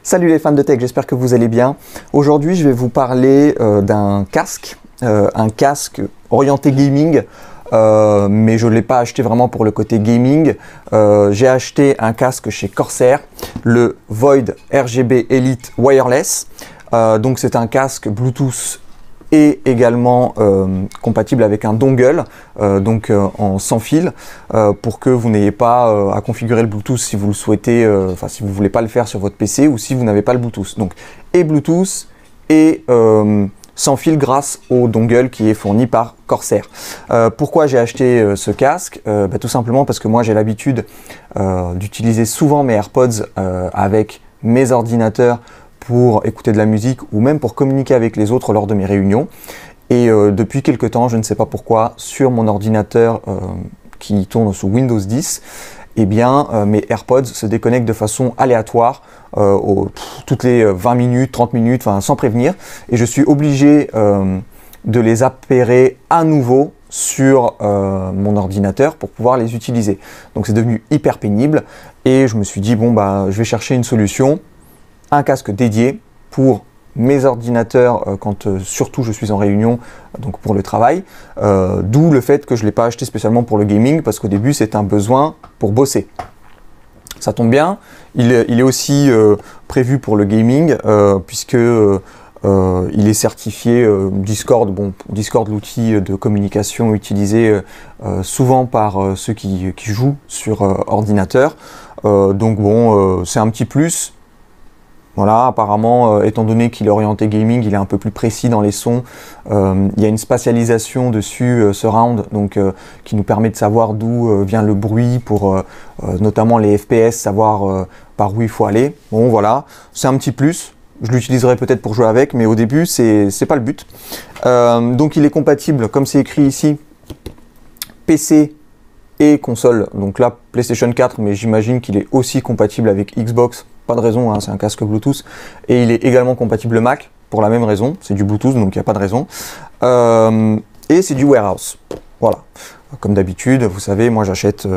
Salut les fans de tech, j'espère que vous allez bien. Aujourd'hui, je vais vous parler d'un casque, orienté gaming, mais je ne l'ai pas acheté vraiment pour le côté gaming. J'ai acheté un casque chez Corsair, le Void RGB Elite Wireless. Donc c'est un casque Bluetooth et également compatible avec un dongle, en sans fil, pour que vous n'ayez pas à configurer le Bluetooth si vous le souhaitez, si vous ne voulez pas le faire sur votre PC ou si vous n'avez pas le Bluetooth. Donc et Bluetooth et sans fil grâce au dongle qui est fourni par Corsair. Pourquoi j'ai acheté ce casque? Tout simplement parce que moi j'ai l'habitude d'utiliser souvent mes AirPods avec mes ordinateurs pour écouter de la musique ou même pour communiquer avec les autres lors de mes réunions. Et depuis quelques temps, je ne sais pas pourquoi, sur mon ordinateur qui tourne sous Windows 10, mes AirPods se déconnectent de façon aléatoire toutes les 20 minutes, 30 minutes, sans prévenir. Et je suis obligé de les appairer à nouveau sur mon ordinateur pour pouvoir les utiliser. Donc c'est devenu hyper pénible et je me suis dit, je vais chercher une solution. Un casque dédié pour mes ordinateurs quand surtout je suis en réunion, donc pour le travail, d'où le fait que je ne l'ai pas acheté spécialement pour le gaming parce qu'au début c'est un besoin pour bosser. Ça tombe bien, il est aussi prévu pour le gaming puisque il est certifié Discord. Discord, l'outil de communication utilisé souvent par ceux qui jouent sur ordinateur. C'est un petit plus. Voilà, apparemment, étant donné qu'il est orienté gaming, il est un peu plus précis dans les sons. Il y a une spatialisation dessus, surround, qui nous permet de savoir d'où vient le bruit pour notamment les FPS, savoir par où il faut aller. Bon, voilà, c'est un petit plus. Je l'utiliserai peut-être pour jouer avec, mais au début, c'est pas le but. Donc, il est compatible, comme c'est écrit ici, PC et console. Donc là, PlayStation 4, mais j'imagine qu'il est aussi compatible avec Xbox. Pas de raison, hein, c'est un casque Bluetooth. Et il est également compatible Mac, pour la même raison. C'est du Bluetooth, donc il n'y a pas de raison. Et c'est du warehouse. Voilà. Comme d'habitude, vous savez, moi j'achète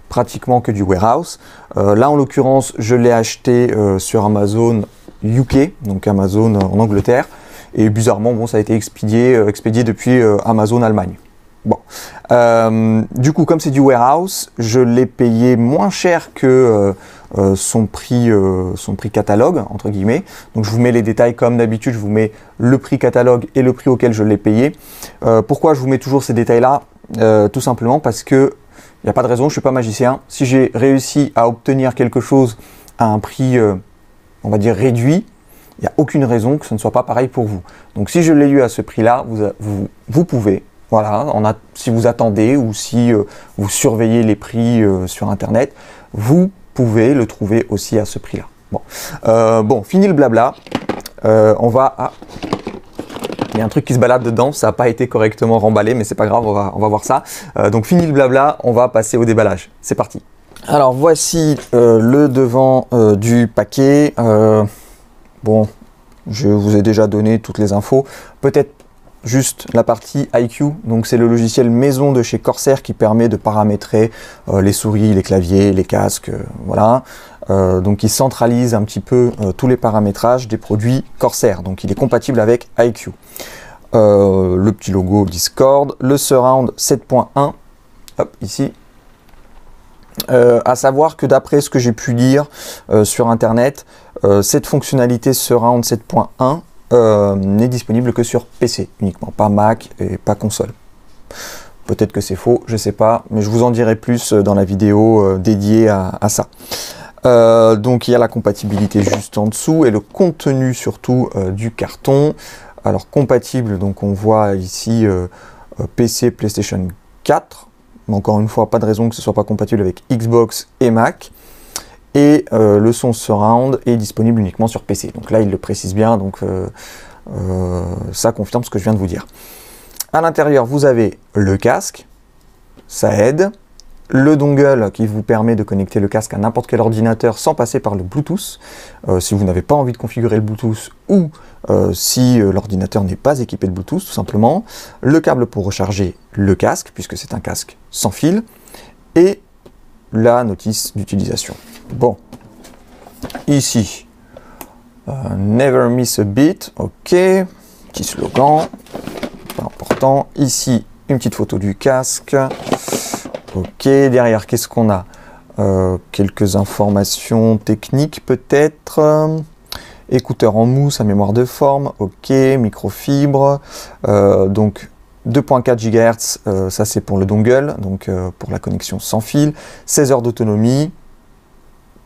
pratiquement que du warehouse. Là, en l'occurrence, je l'ai acheté sur Amazon UK, donc Amazon en Angleterre. Et bizarrement, ça a été expédié depuis Amazon Allemagne. Bon, du coup, comme c'est du warehouse, je l'ai payé moins cher que son prix catalogue, entre guillemets. Donc, je vous mets les détails comme d'habitude, je vous mets le prix catalogue et le prix auquel je l'ai payé. Pourquoi je vous mets toujours ces détails-là? Tout simplement parce que il n'y a pas de raison, je ne suis pas magicien. Si j'ai réussi à obtenir quelque chose à un prix, on va dire, réduit, il n'y a aucune raison que ce ne soit pas pareil pour vous. Donc, si je l'ai eu à ce prix-là, vous pouvez. Voilà, si vous attendez ou si vous surveillez les prix sur Internet, vous pouvez le trouver aussi à ce prix-là. Bon, fini le blabla. Il y a un truc qui se balade dedans, ça n'a pas été correctement remballé, mais c'est pas grave, on va voir ça. Donc fini le blabla, on va passer au déballage. C'est parti. Alors voici le devant du paquet. Je vous ai déjà donné toutes les infos. Peut-être juste la partie iCue, donc c'est le logiciel maison de chez Corsair qui permet de paramétrer les souris, les claviers, les casques, voilà. Donc il centralise un petit peu tous les paramétrages des produits Corsair, donc il est compatible avec iCue. Le petit logo Discord, le Surround 7.1, hop, ici. À savoir que d'après ce que j'ai pu lire sur Internet, cette fonctionnalité Surround 7.1 n'est disponible que sur PC uniquement, pas Mac et pas console. Peut-être que c'est faux, je sais pas, mais je vous en dirai plus dans la vidéo dédiée à ça. Donc il y a la compatibilité juste en dessous et le contenu surtout du carton. Alors compatible, donc on voit ici PC, PlayStation 4, mais encore une fois, pas de raison que ce soit pas compatible avec Xbox et Mac. Et le son surround est disponible uniquement sur PC. Donc là, il le précise bien, donc ça confirme ce que je viens de vous dire. À l'intérieur, vous avez le casque, ça aide. Le dongle qui vous permet de connecter le casque à n'importe quel ordinateur sans passer par le Bluetooth. Si vous n'avez pas envie de configurer le Bluetooth ou si l'ordinateur n'est pas équipé de Bluetooth, tout simplement. Le câble pour recharger le casque, puisque c'est un casque sans fil. Et la notice d'utilisation. Bon, ici, Never miss a beat, ok, petit slogan, pas important. Ici, une petite photo du casque, ok, derrière, qu'est-ce qu'on a? Quelques informations techniques peut-être. Écouteur en mousse à mémoire de forme, ok, microfibre, donc 2.4 GHz, ça c'est pour le dongle, donc pour la connexion sans fil, 16 heures d'autonomie,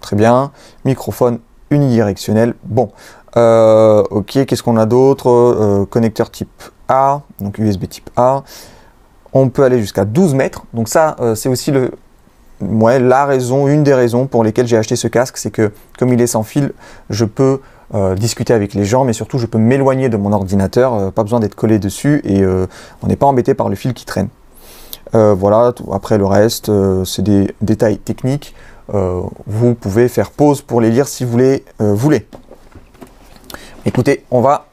très bien, microphone unidirectionnel, bon, ok, qu'est-ce qu'on a d'autre? Connecteur type A, donc USB type A, on peut aller jusqu'à 12 mètres, donc ça c'est aussi une des raisons pour lesquelles j'ai acheté ce casque, c'est que comme il est sans fil, je peux discuter avec les gens, mais surtout je peux m'éloigner de mon ordinateur, pas besoin d'être collé dessus et on n'est pas embêté par le fil qui traîne. Voilà, après le reste, c'est des détails techniques. Vous pouvez faire pause pour les lire si vous voulez. Écoutez, on va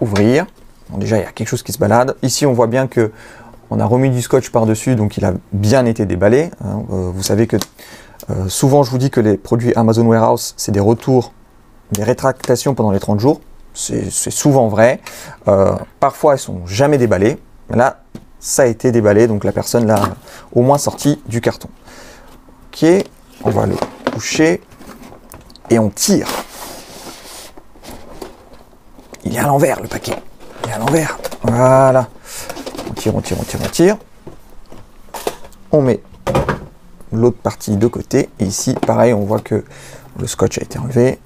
ouvrir. Bon, déjà, il y a quelque chose qui se balade. Ici, on voit bien que on a remis du scotch par-dessus, donc il a bien été déballé. Hein. Vous savez que souvent, je vous dis que les produits Amazon Warehouse, c'est des retours, des rétractations pendant les 30 jours. C'est souvent vrai. Parfois, elles sont jamais déballées. Mais là, ça a été déballé, donc la personne l'a au moins sorti du carton. Ok, on va le coucher et on tire. Il est à l'envers, le paquet. Il est à l'envers. Voilà. On tire, on tire, on tire, on tire. On met l'autre partie de côté. Et ici, pareil, on voit que le scotch a été enlevé.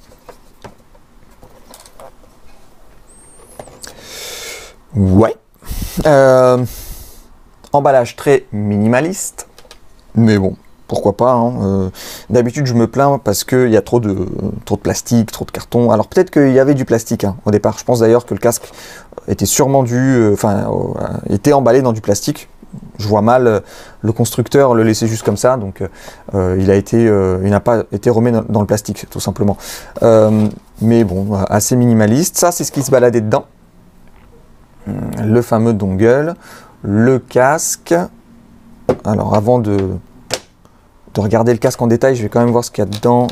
Ouais. Emballage très minimaliste. Mais bon, pourquoi pas. Hein. D'habitude, je me plains parce qu'il y a trop de plastique, trop de carton. Alors peut-être qu'il y avait du plastique hein, au départ. Je pense d'ailleurs que le casque était sûrement était emballé dans du plastique. Je vois mal le constructeur le laisser juste comme ça. Donc il n'a pas été remis dans le plastique, tout simplement. Mais bon, assez minimaliste. Ça, c'est ce qui se baladait dedans. Le fameux dongle, le casque. Alors avant de regarder le casque en détail, je vais quand même voir ce qu'il y a dedans,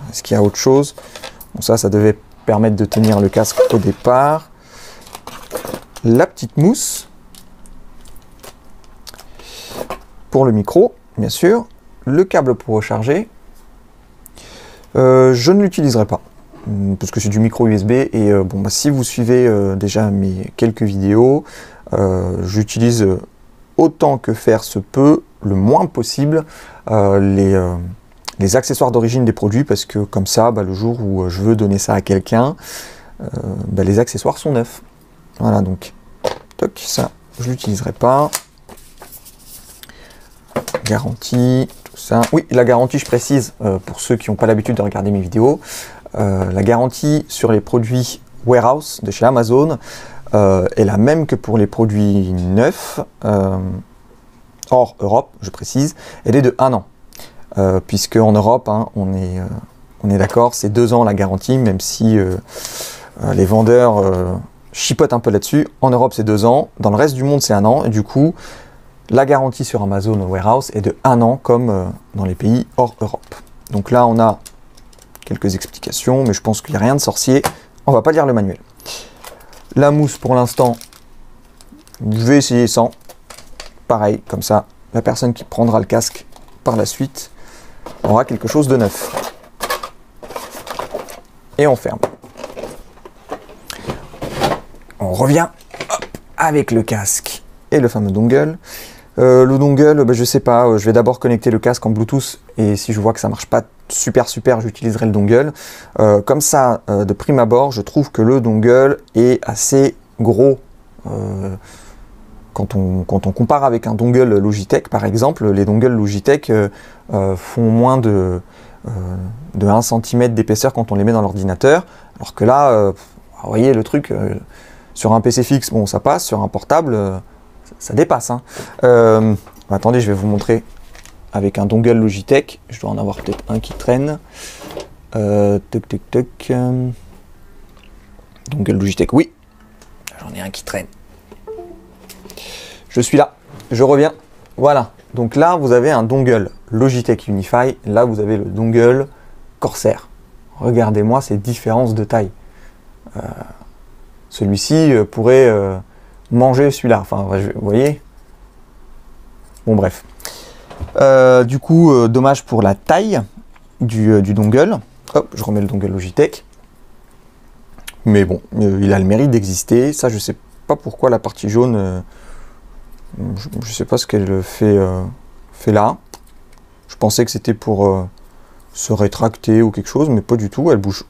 est-ce qu'il y a autre chose. Bon, ça devait permettre de tenir le casque au départ. La petite mousse pour le micro, bien sûr. Le câble pour recharger. Je ne l'utiliserai pas, parce que c'est du micro USB, et si vous suivez déjà mes quelques vidéos, j'utilise autant que faire se peut, le moins possible, les accessoires d'origine des produits, parce que comme ça, le jour où je veux donner ça à quelqu'un, les accessoires sont neufs. Voilà, donc, toc, ça, je l'utiliserai pas. Garantie, tout ça. Oui, la garantie, je précise, pour ceux qui n'ont pas l'habitude de regarder mes vidéos, la garantie sur les produits Warehouse de chez Amazon est la même que pour les produits neufs, hors Europe, je précise, elle est de 1 an. Puisque en Europe, hein, on est d'accord, c'est 2 ans la garantie, même si les vendeurs chipotent un peu là-dessus. En Europe, c'est 2 ans. Dans le reste du monde, c'est 1 an. Et du coup, la garantie sur Amazon Warehouse est de 1 an, comme dans les pays hors Europe. Donc là, on a quelques explications, mais je pense qu'il n'y a rien de sorcier. On va pas lire le manuel. La mousse, pour l'instant, je vais essayer sans. Pareil, comme ça, la personne qui prendra le casque par la suite aura quelque chose de neuf. Et on ferme. On revient avec le casque et le fameux dongle. Le dongle, je sais pas, je vais d'abord connecter le casque en Bluetooth, et si je vois que ça marche pas super, j'utiliserai le dongle. Comme ça, de prime abord, je trouve que le dongle est assez gros. Quand on compare avec un dongle Logitech, par exemple, les dongles Logitech font moins de 1 cm d'épaisseur quand on les met dans l'ordinateur, alors que là, vous voyez le truc, sur un PC fixe, bon, ça passe, sur un portable, ça dépasse. Hein. Attendez, je vais vous montrer avec un dongle Logitech. Je dois en avoir peut-être un qui traîne. Dongle Logitech, oui. J'en ai un qui traîne. Je suis là, je reviens. Voilà. Donc là, vous avez un dongle Logitech Unify. Là, vous avez le dongle Corsair. Regardez-moi ces différences de taille. celui-ci pourrait manger celui-là. Enfin, vous voyez. Bon, bref. Du coup, dommage pour la taille du dongle. Hop, je remets le dongle Logitech. Mais bon, il a le mérite d'exister. Ça, je sais pas pourquoi la partie jaune, je sais pas ce qu'elle fait là. Je pensais que c'était pour se rétracter ou quelque chose, mais pas du tout. Elle bouge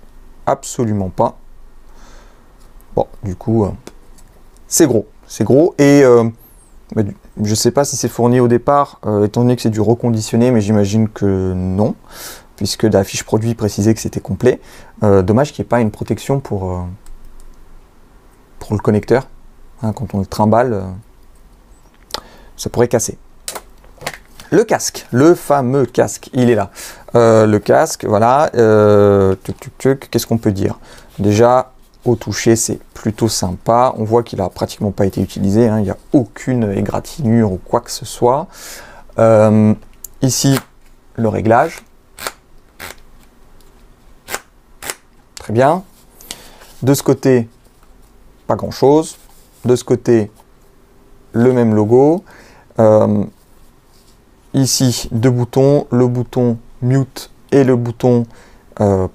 absolument pas. Bon, du coup, c'est gros. C'est gros. Et je sais pas si c'est fourni au départ, étant donné que c'est du reconditionné, mais j'imagine que non, puisque la fiche produit précisait que c'était complet. Dommage qu'il n'y ait pas une protection pour le connecteur. Hein, quand on le trimballe, ça pourrait casser. Le casque, le fameux casque, il est là. Le casque, voilà. Qu'est-ce qu'on peut dire? Déjà, au toucher, c'est plutôt sympa. On voit qu'il a pratiquement pas été utilisé. Hein. Il n'y a aucune égratignure ou quoi que ce soit. Ici, le réglage. Très bien. De ce côté, pas grand-chose. De ce côté, le même logo. Ici, deux boutons. Le bouton mute et le bouton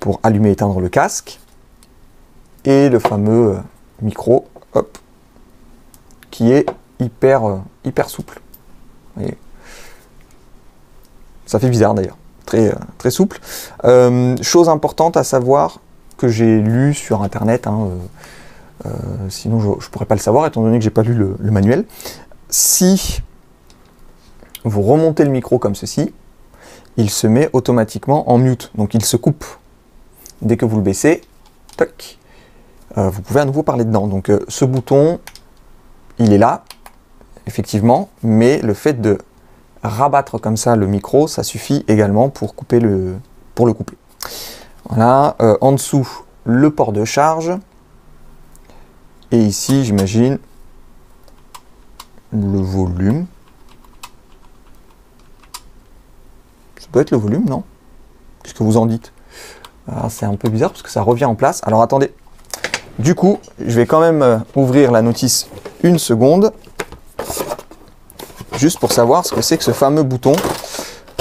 pour allumer et éteindre le casque. Et le fameux micro, hop, qui est hyper souple. Vous voyez. Ça fait bizarre d'ailleurs, très souple. Chose importante à savoir que j'ai lu sur internet, hein, sinon je ne pourrais pas le savoir étant donné que j'ai pas lu le manuel. Si vous remontez le micro comme ceci, il se met automatiquement en mute, donc il se coupe. Dès que vous le baissez, toc. Vous pouvez à nouveau parler dedans. Donc ce bouton, il est là, effectivement, mais le fait de rabattre comme ça le micro, ça suffit également pour le couper. Voilà, en dessous, le port de charge. Et ici, j'imagine, le volume. Ça doit être le volume, non? Qu'est-ce que vous en dites? C'est un peu bizarre parce que ça revient en place. Alors attendez. Du coup, je vais quand même ouvrir la notice une seconde, juste pour savoir ce que c'est que ce fameux bouton.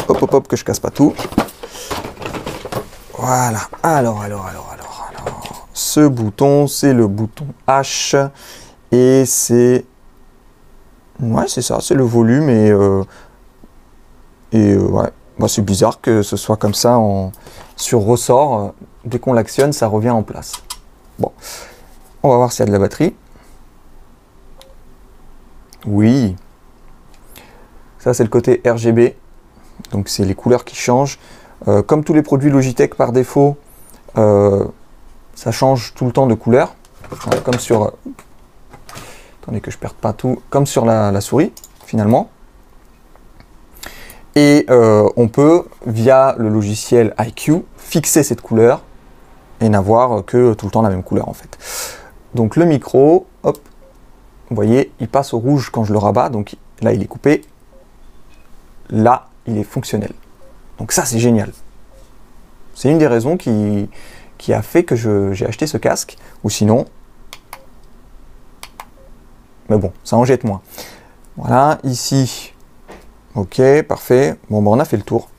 Hop, hop, hop, que je casse pas tout. Voilà. Alors. Ce bouton, c'est le bouton H. Et c'est... Ouais, c'est ça, c'est le volume. Ouais, bah, c'est bizarre que ce soit comme ça sur ressort. Dès qu'on l'actionne, ça revient en place. Bon, on va voir s'il y a de la batterie. Oui. Ça, c'est le côté RGB. Donc, c'est les couleurs qui changent. Comme tous les produits Logitech par défaut, ça change tout le temps de couleur. Comme sur... Attendez que je ne perde pas tout. Comme sur la souris, finalement. Et on peut, via le logiciel iCue, fixer cette couleur et n'avoir que tout le temps la même couleur en fait. Donc le micro, hop, vous voyez, il passe au rouge quand je le rabats, donc là il est coupé, là il est fonctionnel. Donc ça c'est génial. C'est une des raisons qui a fait que j'ai acheté ce casque, ou sinon, mais bon, ça en jette moins. Voilà, ici, ok, parfait. Bon, ben on a fait le tour.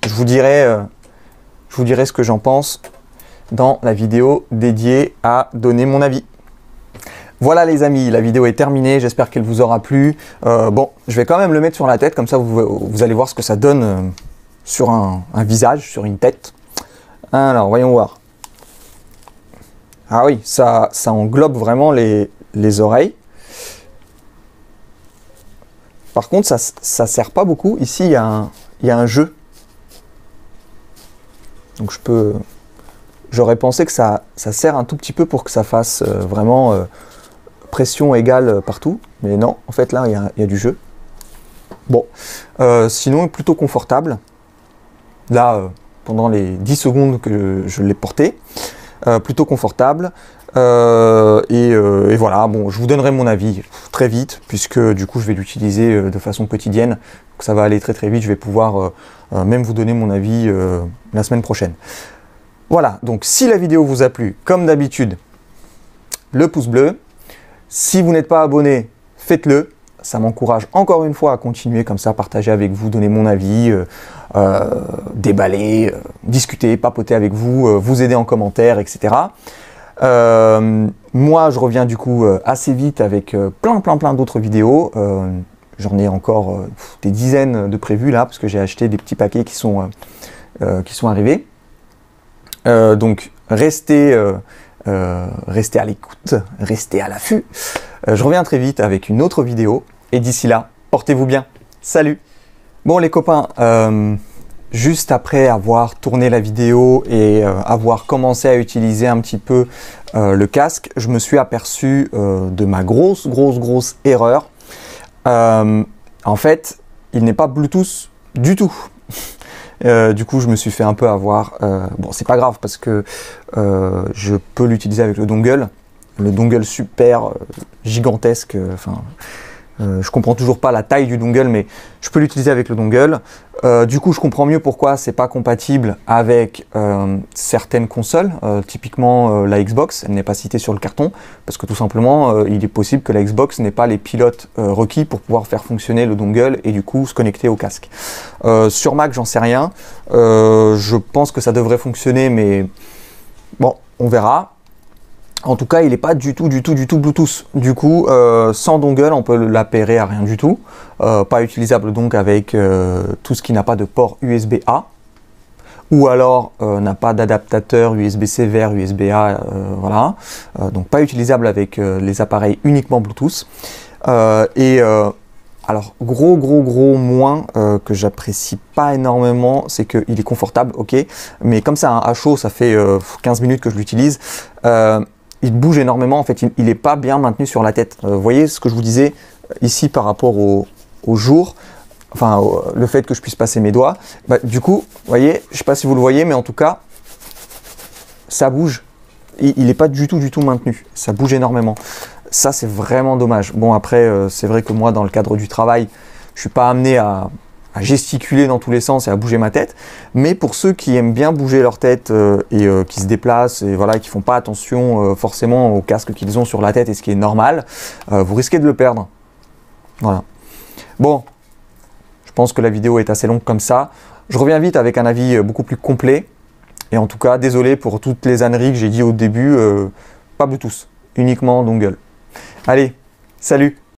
Je vous dirai ce que j'en pense dans la vidéo dédiée à donner mon avis. Voilà les amis, la vidéo est terminée, j'espère qu'elle vous aura plu. Bon, je vais quand même le mettre sur la tête, comme ça vous allez voir ce que ça donne sur un visage, sur une tête. Alors, voyons voir. Ah oui, ça englobe vraiment les oreilles. Par contre, ça sert pas beaucoup. Ici, il y a un jeu. Donc j'aurais pensé que ça sert un tout petit peu pour que ça fasse vraiment pression égale partout. Mais non, en fait là, il y a du jeu. Bon, sinon, plutôt confortable. Là, pendant les 10 secondes que je l'ai porté, plutôt confortable. Et voilà, bon, je vous donnerai mon avis très vite, puisque du coup, je vais l'utiliser de façon quotidienne. Donc, ça va aller très vite, je vais pouvoir même vous donner mon avis la semaine prochaine. Voilà, donc si la vidéo vous a plu, comme d'habitude, le pouce bleu. Si vous n'êtes pas abonné, faites-le. Ça m'encourage encore une fois à continuer comme ça, partager avec vous, donner mon avis, déballer, discuter, papoter avec vous, vous aider en commentaire, etc. Moi, je reviens du coup assez vite avec plein d'autres vidéos. J'en ai encore des dizaines de prévues là, parce que j'ai acheté des petits paquets qui sont arrivés. Donc, restez à l'écoute, restez à l'affût. Je reviens très vite avec une autre vidéo. Et d'ici là, portez-vous bien. Salut! Bon les copains, juste après avoir tourné la vidéo et avoir commencé à utiliser un petit peu le casque, je me suis aperçu de ma grosse erreur. En fait, il n'est pas Bluetooth du tout. Du coup, je me suis fait un peu avoir. Bon, c'est pas grave parce que je peux l'utiliser avec le dongle super gigantesque. Je comprends toujours pas la taille du dongle, mais je peux l'utiliser avec le dongle. Du coup, je comprends mieux pourquoi c'est pas compatible avec certaines consoles, typiquement la Xbox. Elle n'est pas citée sur le carton parce que tout simplement, il est possible que la Xbox n'ait pas les pilotes requis pour pouvoir faire fonctionner le dongle et du coup se connecter au casque. Sur Mac, j'en sais rien. Je pense que ça devrait fonctionner, mais bon, on verra. En tout cas, il n'est pas du tout Bluetooth. Du coup, sans dongle, on peut l'appairer à rien du tout. Pas utilisable donc avec tout ce qui n'a pas de port USB-A. Ou alors n'a pas d'adaptateur USB-C vers USB-A. Voilà. Donc pas utilisable avec les appareils uniquement Bluetooth. Alors, gros moins que j'apprécie pas énormément, c'est qu'il est confortable, ok. Mais comme ça, à chaud, ça fait 15 minutes que je l'utilise. Il bouge énormément, en fait, il n'est pas bien maintenu sur la tête. Vous voyez ce que je vous disais ici par rapport au jour, enfin le fait que je puisse passer mes doigts. Bah, du coup, vous voyez, je ne sais pas si vous le voyez, mais en tout cas, ça bouge. Il n'est pas du tout maintenu. Ça bouge énormément. Ça, c'est vraiment dommage. Bon, après, c'est vrai que moi, dans le cadre du travail, je ne suis pas amené à gesticuler dans tous les sens et à bouger ma tête, mais pour ceux qui aiment bien bouger leur tête et qui se déplacent et voilà, qui font pas attention forcément au casque qu'ils ont sur la tête et ce qui est normal, vous risquez de le perdre. Voilà. Bon, je pense que la vidéo est assez longue comme ça. Je reviens vite avec un avis beaucoup plus complet et en tout cas, désolé pour toutes les âneries que j'ai dit au début, pas Bluetooth, uniquement dongle. Allez, salut!